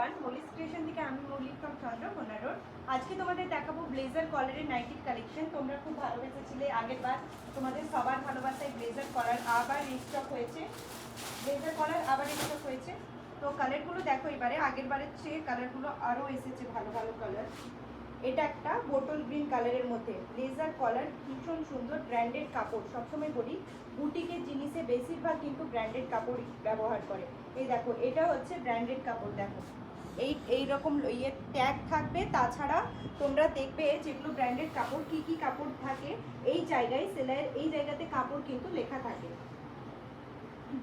One Mallick station থেকে আমি Mallick from Chandrakona road. আজকে তোমাদের দেখাবো ব্লেজার কলারের নাইটির কালেকশন। তোমরা খুব ভালোবেসেছিলে আগেরবার, তোমাদের সবার ভালোবাসায় ব্লেজার কলার আবার রিস্টক হয়েছে। ব্লেজার কলার আবার রিস্টক হয়েছে। তো কালারগুলো দেখো, এবারে আগের বারের চেয়ে কালারগুলো আরও এসেছে ভালো ভালো কালার। এটা একটা বোটল গ্রিন কালারের মধ্যে ব্লেজার কলার, ভীষণ সুন্দর ব্র্যান্ডেড কাপড়। সবসময় বলি বুটিকের জিনিসে বেশিরভাগ কিন্তু ব্র্যান্ডেড কাপড় ব্যবহার করে। এই দেখো, এটা হচ্ছে ব্র্যান্ডেড কাপড়। দেখো এইরকম ট্যাগ থাকবে। তাছাড়া তোমরা দেখবে যেগুলো ব্র্যান্ডেড কাপড়, কি কি কাপড় থাকে এই জায়গায়, সেলাইয়ের এই জায়গাতে কাপড় কিন্তু লেখা থাকে।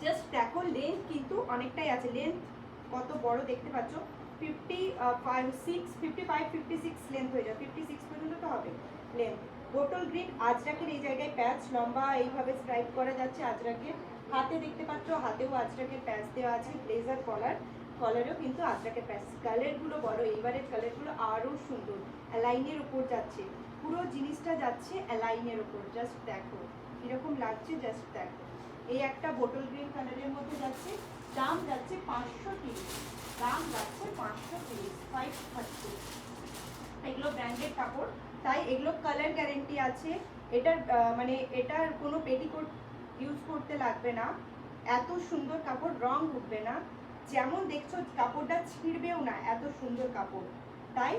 জাস্ট দেখো, লেন্থ কিন্তু অনেকটাই আছে। লেন্থ কত বড় দেখতে পাচ্ছ, 55-56 লেন্থ হয়ে যায়, 56 পর্যন্ত তো হবে লেন্থ। বোটল গ্রিন আজরাকের এই জায়গায় প্যাচ লম্বা এইভাবে স্ট্রাইপ করা যাচ্ছে আজরাকের। হাতে দেখতে পাচ্ছ, হাতেও আজরাকের প্যাচ দেওয়া আছে। ব্লেজার কলার, কলারেও কিন্তু আজরাকের প্যাচ। কালারগুলো বড়, এবারের কালারগুলো আরও সুন্দর। অ্যালাইনের উপর যাচ্ছে, পুরো জিনিসটা যাচ্ছে অ্যালাইনের উপর। জাস্ট দেখো কীরকম লাগছে, জাস্ট দেখো। এই একটা বোটল গ্রিন কালারের মধ্যে যাচ্ছে, দাম যাচ্ছে 530, দাম যাচ্ছে 530, 530। এগুলো ব্র্যান্ডেড কাপড়, তাই এগুলো কালার গ্যারেন্টি আছে। এটার মানে এটার কোনো পেটিকোট ইউজ করতে লাগবে না। এত সুন্দর কাপড়, রং উঠবে না, যেমন দেখছো কাপড়টা ছিঁড়বেও না, এত সুন্দর কাপড়। তাই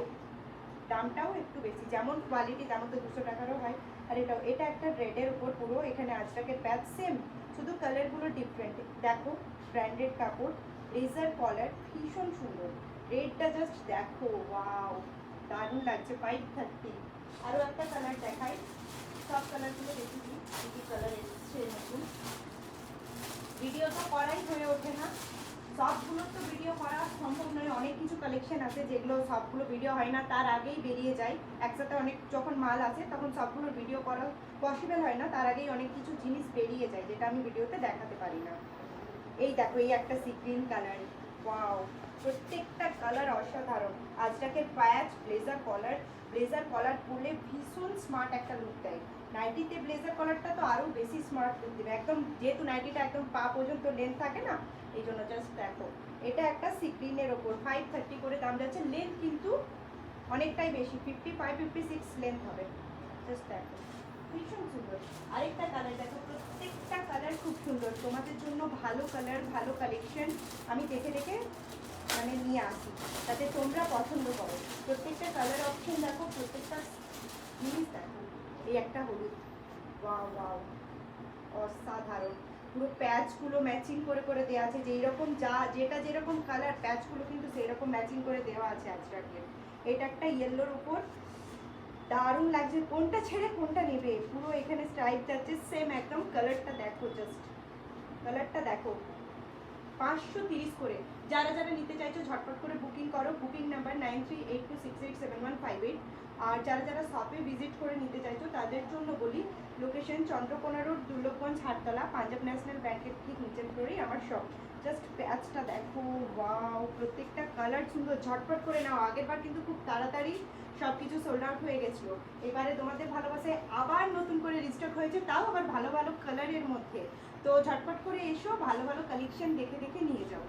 দামটাও একটু বেশি, যেমন কোয়ালিটি তেমন তো 200 টাকারও হয়। আর এটা একটা রেডের উপর পুরো, এখানে আজরাকের প্যাচ সেম, শুধু কালারগুলো ডিফারেন্ট। দেখো ব্র্যান্ডেড কাপড়, ব্লেজার কলার, ভীষণ সুন্দর। রেডটা জাস্ট দেখো, ওয়াও দারুণ লাগছে। 530। আরও একটা কালার দেখাই, সব কালারগুলো দেখি কি কালার এসছে নতুন। ভিডিও তো করাই হয়ে ওঠে না, সবগুলো তো ভিডিও করা সম্ভব নয়। অনেক কিছু কালেকশন আছে যেগুলো সবগুলো ভিডিও হয় না, তার আগেই বেরিয়ে যায় একসাথে। অনেক যখন মাল আছে তখন সবগুলোর ভিডিও করা পসিবল হয় না, তার আগেই অনেক কিছু জিনিস বেরিয়ে যায় যেটা আমি ভিডিওতে দেখাতে পারি না। এই দেখো, এই একটা সি গ্রিন কালার, ওয়াও প্রত্যেকটা কালার অসাধারণ। আজরাকের প্যাচ, ব্লেজার কলার, ব্লেজার কলার পরলে ভীষণ স্মার্ট একটা লুক দেয়। নাইটিতে ব্লেজার কলারটা তো আরও বেশি স্মার্ট লুক দেবে একদম, যেহেতু নাইটিটা একদম পা পর্যন্ত লেন্থ থাকে না, এই জন্য। জাস্ট দেখো, এটা একটা সি গ্রিনের ওপর 530 করে দাম যাচ্ছে। লেন্থ কিন্তু অনেকটাই বেশি, 55-56 লেন্থ হবে। জাস্ট দেখো ভীষণ সুন্দর। আরেকটা কালার দেখো, প্রত্যেকটা কালার খুব সুন্দর। তোমাদের জন্য ভালো কালার, ভালো কালেকশন আমি দেখে দেখে মানে নিয়ে আসি, যাতে তোমরা পছন্দ করো। প্রত্যেকটা কালার অপশন দেখো, প্রত্যেকটা জিনিস দেখো। এই একটা হলুদ, ওয়াও ওয়াও অসাধারণ। পুরো প্যাচগুলো ম্যাচিং করে করে দেওয়া আছে, যেই রকম যেটা যেরকম কালার, প্যাচগুলো কিন্তু সেই রকম ম্যাচিং করে দেওয়া আছে আজরাকের। এটা একটা ইয়েলোর উপর, দারুণ লাগছে। কোনটা ছেড়ে কোনটা নেবে, পুরো এখানে স্ট্রাইপ যাচ্ছে সেম একদম। কালারটা দেখো, জাস্ট কালারটা দেখো। 530 করে। যারা যারা নিতে চাইছো ঝটপট করে বুকিং করো। Booking number 9382687158। আর যারা যারা শপে ভিজিট করে নিতে চাইছো তাদের জন্য বলি, লোকেশন চন্দ্রকোনা রোড, দুর্লভগঞ্জ, হাটতলা, পাঞ্জাব ন্যাশনাল ব্যাংকের ঠিক নিচের ফ্লোরেই আমার শপ। জাস্ট প্যাচটা দেখো, ওয়াও প্রত্যেকটা কালার সুন্দর। ঝটপট করে নাও, আগেরবার কিন্তু খুব তাড়াতাড়ি সব কিছু সোল্ড আউট হয়ে গেছিলো। এবারে তোমাদের ভালোবাসায় আবার নতুন করে রিস্টক হয়েছে, তাও আবার ভালো ভালো কালারের মধ্যে। তো ঝটপট করে এসো, ভালো ভালো কালেকশন দেখে দেখে নিয়ে যাও।